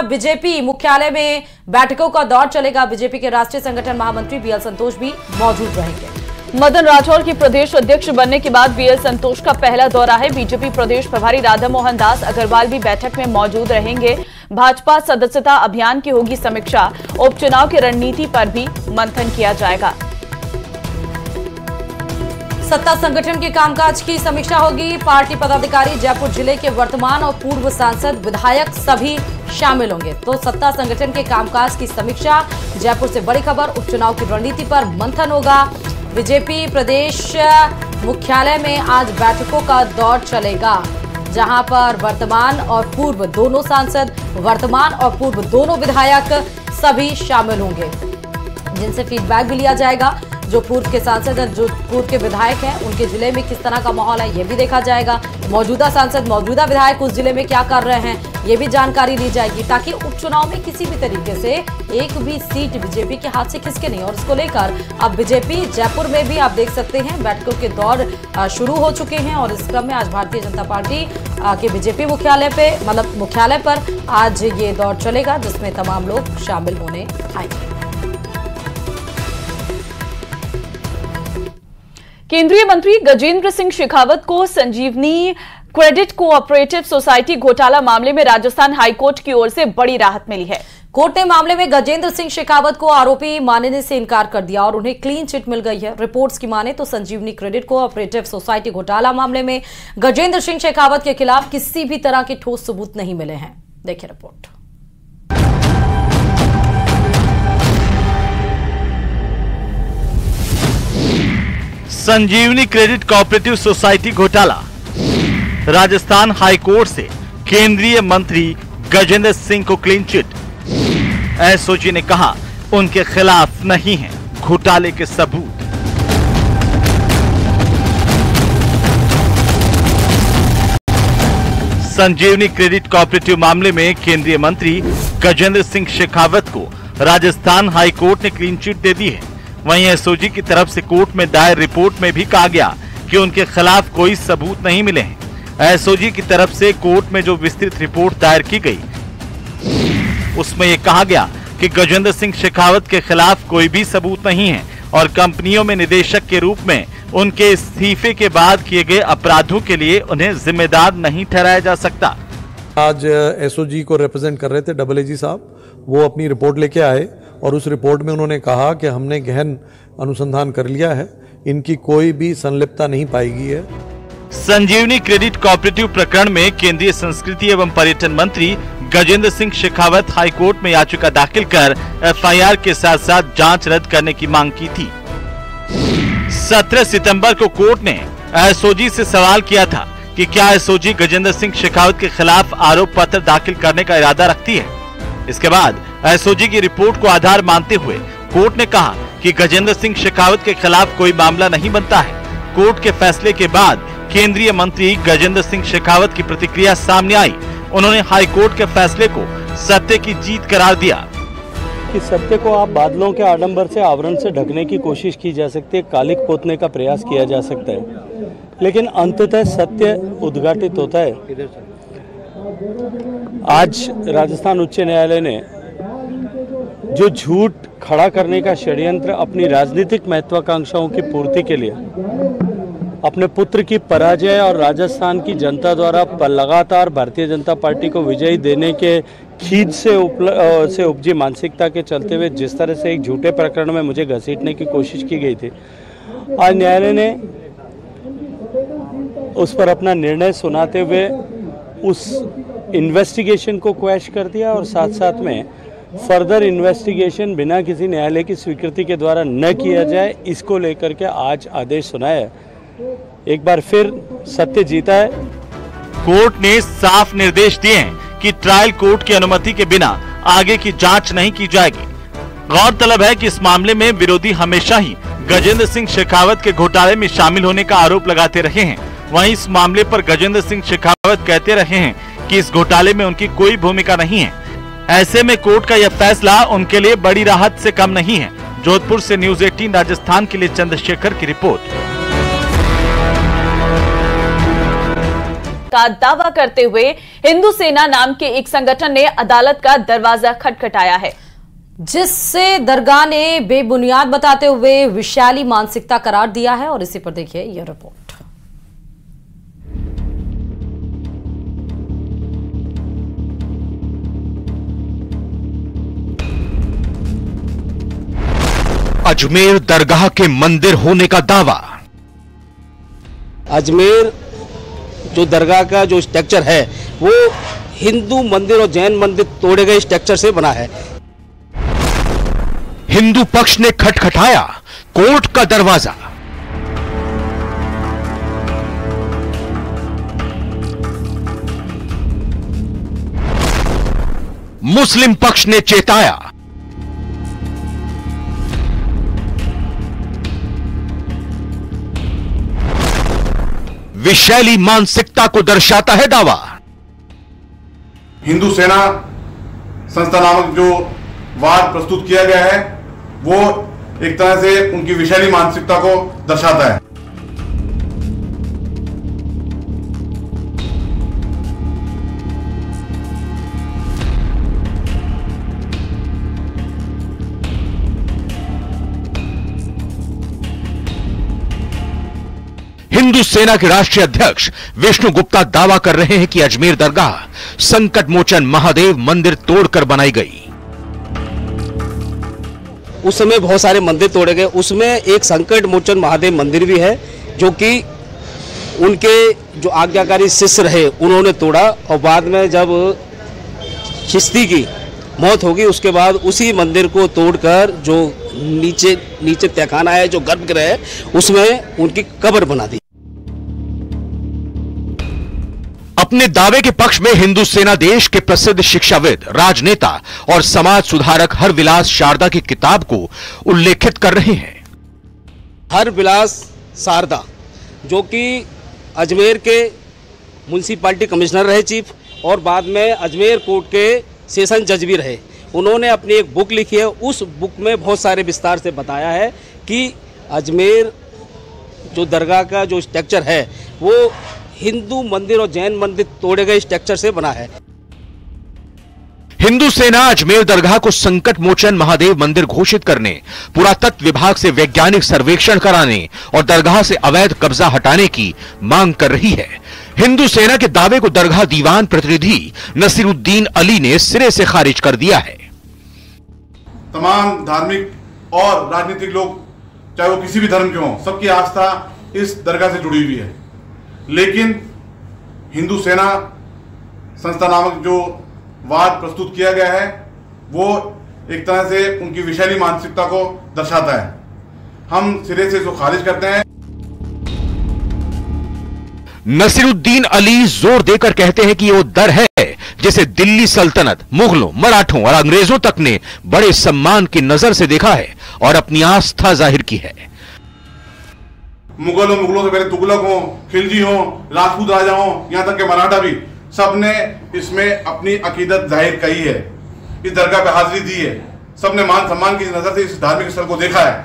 BJP मुख्यालय में बैठकों का दौर चलेगा। बीजेपी के राष्ट्रीय संगठन महामंत्री बीएल संतोष भी मौजूद रहेंगे। मदन राठौर की प्रदेश अध्यक्ष बनने के बाद बीएल संतोष का पहला दौरा है। बीजेपी प्रदेश प्रभारी राधा मोहन दास अग्रवाल भी बैठक में मौजूद रहेंगे। भाजपा सदस्यता अभियान की होगी समीक्षा। उपचुनाव की रणनीति पर भी मंथन किया जाएगा। सत्ता संगठन के कामकाज की समीक्षा होगी। पार्टी पदाधिकारी, जयपुर जिले के वर्तमान और पूर्व सांसद, विधायक सभी शामिल होंगे। तो सत्ता संगठन के कामकाज की समीक्षा। जयपुर से बड़ी खबर, उपचुनाव की रणनीति पर मंथन होगा। बीजेपी प्रदेश मुख्यालय में आज बैठकों का दौर चलेगा, जहां पर वर्तमान और पूर्व दोनों सांसद, वर्तमान और पूर्व दोनों विधायक सभी शामिल होंगे, जिनसे फीडबैक भी लिया जाएगा। जो पूर्व के सांसद हैं, जो पूर्व के विधायक हैं, उनके जिले में किस तरह का माहौल है ये भी देखा जाएगा। मौजूदा सांसद, मौजूदा विधायक उस जिले में क्या कर रहे हैं ये भी जानकारी ली जाएगी, ताकि उपचुनाव में किसी भी तरीके से एक भी सीट बीजेपी के हाथ से खिसके नहीं। और इसको लेकर अब बीजेपी जयपुर में भी आप देख सकते हैं बैठकों के दौर शुरू हो चुके हैं। और इस क्रम में आज भारतीय जनता पार्टी के बीजेपी मुख्यालय पर आज ये दौर चलेगा, जिसमें तमाम लोग शामिल होने आएंगे। केंद्रीय मंत्री गजेंद्र सिंह शेखावत को संजीवनी क्रेडिट कोऑपरेटिव सोसाइटी घोटाला मामले में राजस्थान हाईकोर्ट की ओर से बड़ी राहत मिली है। कोर्ट ने मामले में गजेंद्र सिंह शेखावत को आरोपी मानने से इनकार कर दिया और उन्हें क्लीन चिट मिल गई है। रिपोर्ट्स की माने तो संजीवनी क्रेडिट कोऑपरेटिव सोसाइटी घोटाला मामले में गजेंद्र सिंह शेखावत के खिलाफ किसी भी तरह के ठोस सबूत नहीं मिले हैं। देखिए रिपोर्ट। संजीवनी क्रेडिट कोऑपरेटिव सोसाइटी घोटाला। राजस्थान हाईकोर्ट से केंद्रीय मंत्री गजेंद्र सिंह को क्लीन चिट। एसओजी ने कहा उनके खिलाफ नहीं है घोटाले के सबूत। संजीवनी क्रेडिट कोऑपरेटिव मामले में केंद्रीय मंत्री गजेंद्र सिंह शेखावत को राजस्थान हाईकोर्ट ने क्लीन चिट दे दी है। वहीं एसओजी की तरफ से कोर्ट में दायर रिपोर्ट में भी कहा गया कि उनके खिलाफ कोई सबूत नहीं मिले हैं। एसओजी की तरफ से कोर्ट में जो विस्तृत रिपोर्ट दायर की गई, उसमें यह कहा गया कि गजेंद्र सिंह शेखावत के खिलाफ कोई भी सबूत नहीं है और कंपनियों में निदेशक के रूप में उनके इस्तीफे के बाद किए गए अपराधों के लिए उन्हें जिम्मेदार नहीं ठहराया जा सकता। आज एसओजी को रिप्रेजेंट कर रहे थे डबल साहब, वो अपनी रिपोर्ट लेके आए और उस रिपोर्ट में उन्होंने कहा कि हमने गहन अनुसंधान कर लिया है, इनकी कोई भी संलिप्तता नहीं पाई गई है। संजीवनी क्रेडिट कोऑपरेटिव प्रकरण में केंद्रीय संस्कृति एवं पर्यटन मंत्री गजेंद्र सिंह शेखावत हाईकोर्ट में याचिका दाखिल कर एफआईआर के साथ साथ जांच रद्द करने की मांग की थी। 17 सितंबर को कोर्ट ने एसओजी से सवाल किया था कि क्या एसओजी गजेंद्र सिंह शेखावत के खिलाफ आरोप पत्र दाखिल करने का इरादा रखती है। इसके बाद एसओजी की रिपोर्ट को आधार मानते हुए कोर्ट ने कहा कि गजेंद्र सिंह शेखावत के खिलाफ कोई मामला नहीं बनता है। कोर्ट के फैसले के बाद केंद्रीय मंत्री गजेंद्र सिंह शेखावत की प्रतिक्रिया सामने आई। उन्होंने हाई कोर्ट के फैसले को सत्य की जीत करार दिया। कि सत्य को आप बादलों के आडंबर से, आवरण से ढकने की कोशिश की जा सकती है, कालिक पोतने का प्रयास किया जा सकता है, लेकिन अंततः सत्य उद्घाटित होता है। आज राजस्थान उच्च न्यायालय ने जो झूठ खड़ा करने का षड्यंत्र अपनी राजनीतिक महत्वाकांक्षाओं की पूर्ति के लिए, अपने पुत्र की पराजय और राजस्थान की जनता द्वारा लगातार भारतीय जनता पार्टी को विजयी देने के खींच से उपजी मानसिकता के चलते हुए जिस तरह से एक झूठे प्रकरण में मुझे घसीटने की कोशिश की गई थी, आज न्यायालय ने उस पर अपना निर्णय सुनाते हुए उस इन्वेस्टिगेशन को क्वैश कर दिया और साथ साथ में फर्दर इन्वेस्टिगेशन बिना किसी न्यायालय की स्वीकृति के द्वारा न किया जाए, इसको लेकर के आज आदेश सुनाया है। एक बार फिर सत्य जीता है। कोर्ट ने साफ निर्देश दिए हैं कि ट्रायल कोर्ट की अनुमति के बिना आगे की जांच नहीं की जाएगी। गौरतलब है कि इस मामले में विरोधी हमेशा ही गजेंद्र सिंह शेखावत के घोटाले में शामिल होने का आरोप लगाते रहे हैं। वहीं इस मामले पर गजेंद्र सिंह शेखावत कहते रहे हैं कि इस घोटाले में उनकी कोई भूमिका नहीं है। ऐसे में कोर्ट का यह फैसला उनके लिए बड़ी राहत से कम नहीं है। जोधपुर से न्यूज़ 18 राजस्थान के लिए चंद्रशेखर की रिपोर्ट। का दावा करते हुए हिंदू सेना नाम के एक संगठन ने अदालत का दरवाजा खटखटाया है, जिससे दरगाह ने बेबुनियाद बताते हुए विशाली मानसिकता करार दिया है। और इसी पर देखिए यह रिपोर्ट। अजमेर दरगाह के मंदिर होने का दावा। अजमेर जो दरगाह का जो स्ट्रक्चर है वो हिंदू मंदिर और जैन मंदिर तोड़े गए स्ट्रक्चर से बना है। हिंदू पक्ष ने खटखटाया कोर्ट का दरवाजा। मुस्लिम पक्ष ने चेताया। विशैली मानसिकता को दर्शाता है दावा। हिंदू सेना संस्था नामक जो वाद प्रस्तुत किया गया है वो एक तरह से उनकी विशैली मानसिकता को दर्शाता है। हिंदू सेना के राष्ट्रीय अध्यक्ष विष्णु गुप्ता दावा कर रहे हैं कि अजमेर दरगाह संकट मोचन महादेव मंदिर तोड़कर बनाई गई। उस समय बहुत सारे मंदिर तोड़े गए, उसमें एक संकट मोचन महादेव मंदिर भी है जो कि उनके जो आज्ञाकारी शिष्य रहे उन्होंने तोड़ा। और बाद में जब चिश्ती की मौत होगी उसके बाद उसी मंदिर को तोड़कर जो नीचे तहखाना है, जो गर्भगृह है, उसमें उनकी कब्र बना दी। अपने दावे के पक्ष में हिंदू सेना देश के प्रसिद्ध शिक्षाविद, राजनेता और समाज सुधारक हरविलास शारदा की किताब को उल्लेखित कर रहे हैं। हरविलास शारदा जो कि अजमेर के म्युनिसिपैलिटी कमिश्नर रहे चीफ, और बाद में अजमेर कोर्ट के सेशन जज भी रहे। उन्होंने अपनी एक बुक लिखी है, उस बुक में बहुत सारे विस्तार से बताया है कि अजमेर जो दरगाह का जो स्ट्रक्चर है वो हिंदू मंदिर और जैन मंदिर तोड़े गए स्ट्रक्चर से बना है। हिंदू सेना अजमेर दरगाह को संकट मोचन महादेव मंदिर घोषित करने, पुरातत्व विभाग से वैज्ञानिक सर्वेक्षण कराने और दरगाह से अवैध कब्जा हटाने की मांग कर रही है। हिंदू सेना के दावे को दरगाह दीवान प्रतिनिधि नसीरुद्दीन अली ने सिरे से खारिज कर दिया है। तमाम धार्मिक और राजनीतिक लोग चाहे वो किसी भी धर्म के हों, सबकी आस्था इस दरगाह से जुड़ी हुई है। लेकिन हिंदू सेना संस्था नामक जो वाद प्रस्तुत किया गया है वो एक तरह से उनकी विशैली मानसिकता को दर्शाता है। हम सिरे से इसको खारिज करते हैं। नसीरुद्दीन अली जोर देकर कहते हैं कि ये वो दर है जिसे दिल्ली सल्तनत, मुगलों, मराठों और अंग्रेजों तक ने बड़े सम्मान की नजर से देखा है और अपनी आस्था जाहिर की है। मुगलों से पहले तुगलक हो, खिलजी हो, राजपूत राजा हो, यहां तक के मराठा भी, सबने इसमें अपनी अकीदत जाहिर की है, इस दरगाह पे हाजिरी दी है। सबने मान सम्मान की नजर से इस धार्मिक स्थल को देखा है।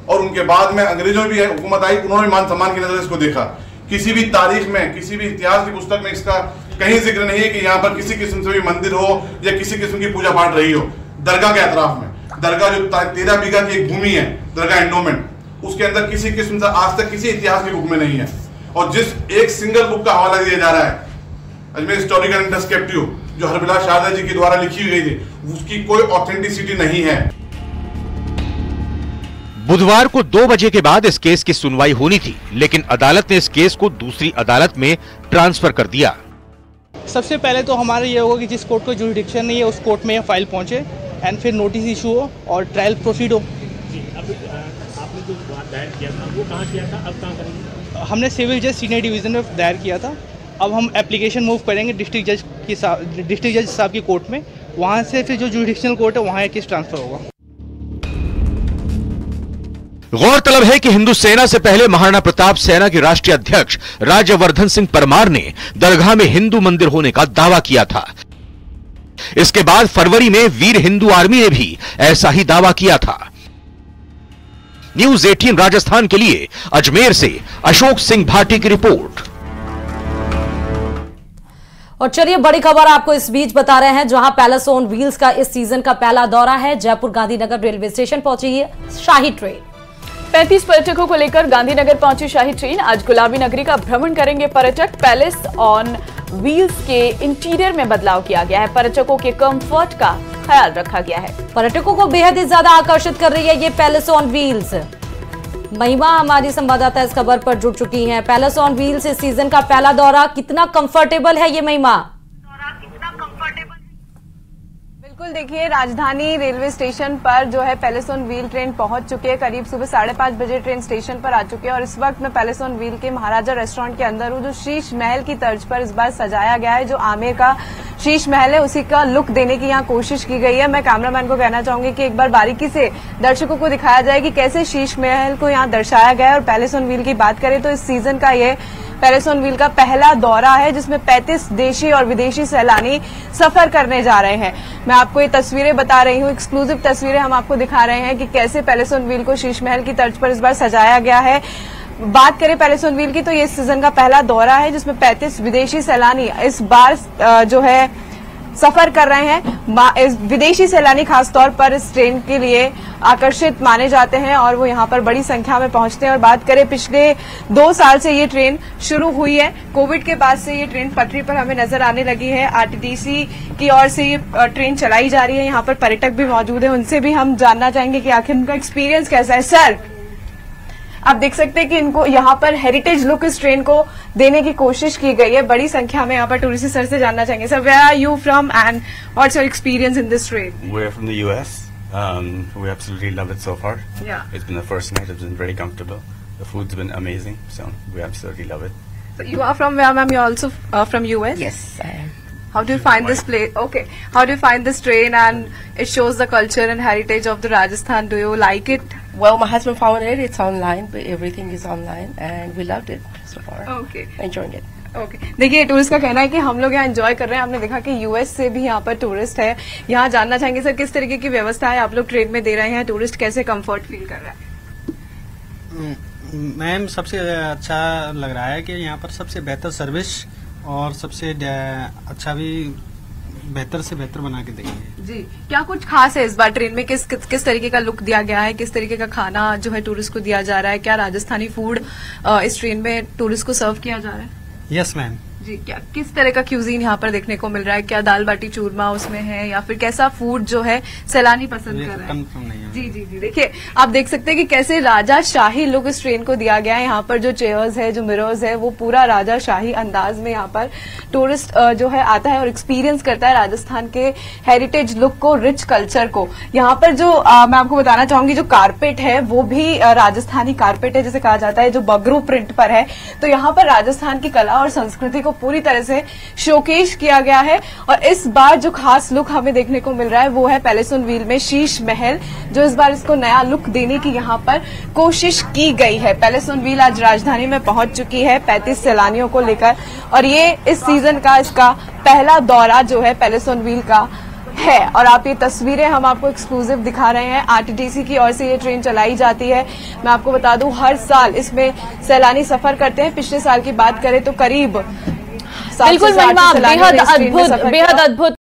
और उनके बाद में अंग्रेजों भी हुकूमत आई, उन्होंने मान सम्मान की नजर से इसको देखा। किसी भी तारीख में, किसी भी इतिहास की पुस्तक में इसका कहीं जिक्र नहीं है कि यहाँ पर किसी किस्म से भी मंदिर हो या किसी किस्म की पूजा पाठ रही हो। दरगाह के अतराफ में, दरगाह जो 13 बीघा की एक भूमि है, दरगाह एंडोमेंट, उसके अंदर किसी किस्म से आज तक किसी इतिहास की बुक में नहीं है। और जिस एक सिंगल बुक का हवाला दिया जा रहा है, अजमेर हिस्टोरिकल एंड डिस्क्रिप्टिव, जो हरविलास शारदा जी के द्वारा लिखी हुई थी, उसकी कोई ऑथेंटिसिटी नहीं है। बुधवार को 2 बजे के बाद इस केस की सुनवाई होनी थी, लेकिन अदालत ने इस केस को दूसरी अदालत में ट्रांसफर कर दिया। सबसे पहले तो हमारा ये होगा कि जिस कोर्ट को जुरिडिक्शन नहीं है उस कोर्ट में यह फाइल पहुंचे एंड फिर नोटिस इशू हो और ट्रायल प्रोसीड हो। आपने जो दायर किया था वो कहाँ किया था, अब कहाँ करेंगे? हमने सिविल जज सीनियर डिवीजन में दायर किया था। अब हम एप्लीकेशन मूव करेंगे डिस्ट्रिक्ट जज साहब की कोर्ट में, वहाँ से फिर जो जुरिडिक्शनल कोर्ट है वहाँ केस ट्रांसफर होगा। गौरतलब है कि हिंदू सेना से पहले महाराणा प्रताप सेना के राष्ट्रीय अध्यक्ष राज्यवर्धन सिंह परमार ने दरगाह में हिंदू मंदिर होने का दावा किया था। इसके बाद फरवरी में वीर हिंदू आर्मी ने भी ऐसा ही दावा किया था। न्यूज़ 18 राजस्थान के लिए अजमेर से अशोक सिंह भाटी की रिपोर्ट। और चलिए बड़ी खबर आपको इस बीच बता रहे हैं, जहां पैलेस ऑन व्हील्स का इस सीजन का पहला दौरा है। जयपुर गांधीनगर रेलवे स्टेशन पहुंची है शाही ट्रेन। 35 पर्यटकों को लेकर गांधीनगर पहुंची शाही ट्रेन। आज गुलाबी नगरी का भ्रमण करेंगे पर्यटक। पैलेस ऑन व्हील्स के इंटीरियर में बदलाव किया गया है। पर्यटकों के कंफर्ट का ख्याल रखा गया है। पर्यटकों को बेहद ही ज्यादा आकर्षित कर रही है ये पैलेस ऑन व्हील्स। महिमा हमारी संवाददाता इस खबर पर जुड़ चुकी हैं। पैलेस ऑन व्हील्स इस सीजन का पहला दौरा, कितना कंफर्टेबल है ये महिमा? बिल्कुल, देखिए राजधानी रेलवे स्टेशन पर जो है पैलेस ऑन व्हील ट्रेन पहुंच चुकी है। करीब सुबह 5:30 बजे ट्रेन स्टेशन पर आ चुकी है और इस वक्त मैं पैलेस ऑन व्हील के महाराजा रेस्टोरेंट के अंदर हूं, जो शीश महल की तर्ज पर इस बार सजाया गया है। जो आमेर का शीश महल है उसी का लुक देने की यहाँ कोशिश की गई है। मैं कैमरामैन को कहना चाहूंगी कि एक बार बारीकी से दर्शकों को दिखाया जाए कि कैसे शीश महल को यहाँ दर्शाया गया है। और पैलेस ऑन व्हील की बात करें तो इस सीजन का ये पैलेस ऑन व्हील का पहला दौरा है, जिसमें 35 देशी और विदेशी सैलानी सफर करने जा रहे हैं। मैं आपको ये तस्वीरें बता रही हूँ, एक्सक्लूसिव तस्वीरें हम आपको दिखा रहे हैं कि कैसे पैलेस ऑन व्हील को शीश महल की तर्ज पर इस बार सजाया गया है। बात करें पैलेस ऑन व्हील की तो ये सीजन का पहला दौरा है, जिसमें 35 विदेशी सैलानी इस बार जो है सफर कर रहे हैं। विदेशी सैलानी खासतौर पर इस ट्रेन के लिए आकर्षित माने जाते हैं और वो यहाँ पर बड़ी संख्या में पहुंचते हैं। और बात करें पिछले 2 साल से ये ट्रेन शुरू हुई है। कोविड के बाद से ये ट्रेन पटरी पर हमें नजर आने लगी है। आरटीडीसी की ओर से ये ट्रेन चलाई जा रही है। यहाँ पर पर्यटक भी मौजूद है, उनसे भी हम जानना चाहेंगे कि आखिर उनका एक्सपीरियंस कैसा है। सर, आप देख सकते हैं कि इनको यहाँ पर हेरिटेज लुक इस ट्रेन को देने की कोशिश की गई है। बड़ी संख्या में यहाँ पर टूरिस्ट। सर से जानना चाहेंगे, sir where are you from and what's your experience in this train? We are from the US. We absolutely love it so far. Yeah. It's been the first night. It's been very comfortable. The food's been amazing, so we absolutely love it. So you are from where, ma'am? You're also from US? Yes, I am. How do you find this place? Okay. How do you find this train and it shows the culture and heritage of the Rajasthan? Do you like it? Well, my husband found it. It's online, but everything is online, and we loved it so far. Okay. Enjoying it. Okay देखिए, tourist का कहना है कि हम लोग यहाँ enjoy कर रहे हैं। आपने देखा कि यूएस से भी यहाँ पर टूरिस्ट है। यहाँ जानना चाहेंगे सर, किस तरीके की व्यवस्था है आप लोग ट्रेन में दे रहे हैं? टूरिस्ट कैसे कंफर्ट फील कर रहा है? मैम, सबसे अच्छा लग रहा है कि यहाँ पर सबसे बेहतर सर्विस और सबसे अच्छा भी बेहतर से बेहतर बना के देंगे। जी, क्या कुछ खास है इस बार ट्रेन में? किस तरीके का लुक दिया गया है? किस तरीके का खाना जो है टूरिस्ट को दिया जा रहा है? क्या राजस्थानी फूड इस ट्रेन में टूरिस्ट को सर्व किया जा रहा है? Yes ma'am. जी, क्या किस तरह का क्यूजीन यहाँ पर देखने को मिल रहा है? क्या दाल बाटी चूरमा उसमें है या फिर कैसा फूड जो है सैलानी पसंद कर रहे हैं? जी जी जी, देखिए आप देख सकते हैं कि कैसे राजा शाही लुक इस ट्रेन को दिया गया है। यहाँ पर जो चेयर्स है, जो मिरर्स है, वो पूरा राजा शाही अंदाज में यहाँ पर टूरिस्ट जो है आता है और एक्सपीरियंस करता है राजस्थान के हेरिटेज लुक को, रिच कल्चर को। यहाँ पर जो मैं आपको बताना चाहूंगी, जो कारपेट है वो भी राजस्थानी कारपेट है, जिसे कहा जाता है, जो बगरू प्रिंट पर है। तो यहाँ पर राजस्थान की कला और संस्कृति को पूरी तरह से शोकेश किया गया है। और इस बार जो खास लुक हमें देखने को मिल रहा है वो है पैलेस ऑन व्हील में शीश महल, जो इस बार इसको नया लुक देने की यहाँ पर कोशिश की गई है। पैलेस ऑन व्हील आज राजधानी में पहुंच चुकी है 35 सैलानियों को लेकर, और ये इस सीजन का इसका पहला दौरा जो है पैलेस ऑन व्हील का है। और आप ये तस्वीरें हम आपको एक्सक्लूसिव दिखा रहे हैं। आरटीडीसी की ओर से ये ट्रेन चलाई जाती है। मैं आपको बता दूं, हर साल इसमें सैलानी सफर करते हैं। पिछले साल की बात करें तो करीब बिल्कुल महिमा, बेहद अद्भुत